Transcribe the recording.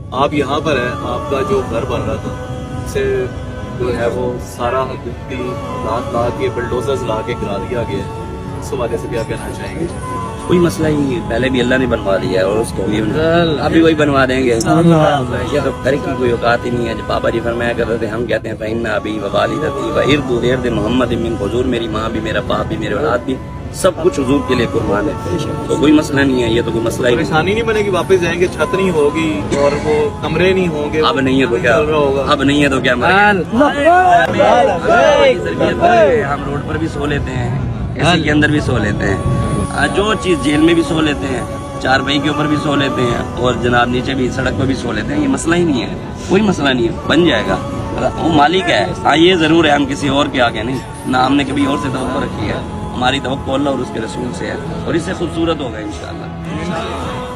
आप यहाँ पर हैं, आपका जो घर बन रहा था से जो है वो सारा मिट्टी ला के बुलडोजर्स ला के गिरा दिया गया है, इस हवाले से क्या कहना चाहेंगे? कोई मसला ही नहीं, पहले भी अल्लाह ने बनवा दिया है और उसको भी अभी वही बनवा देंगे। ये तो घर की कोई औकात ही नहीं है। जब बाबा जी फरमाया करते थे, हम कहते हैं फ़इन्ना अबी व वालिदती व इर्दु इर्द मोहम्मद मिन हुजूर, मेरी माँ भी, मेरा बाप भी, मेरे औलाद भी, सब कुछ हुजूर के लिए कुर्बान है। तो कोई मसला नहीं है, ये तो कोई मसला ही नहीं। परेशानी नहीं बनेगी, वापस जाएंगे छत नहीं होगी और वो कमरे नहीं होंगे। अब नहीं है तो क्या होगा? अब नहीं है तो क्या हम रोड पर भी सो लेते हैं, एसी के अंदर भी सो लेते हैं, जो चीज जेल में भी सो लेते हैं, चारपाई के ऊपर भी सो लेते हैं और जनाब नीचे भी सड़क पर भी सो लेते हैं। ये मसला ही नहीं है, कोई मसला नहीं है, बन जाएगा। वो मालिक है। हाँ ये जरूर है, हम किसी और के आगे नहीं, ना हमने कभी और से तवक्को रखी है। हमारी तवक्को अल्लाह और उसके रसूल से है और इससे खूबसूरत होगा इंशाअल्लाह।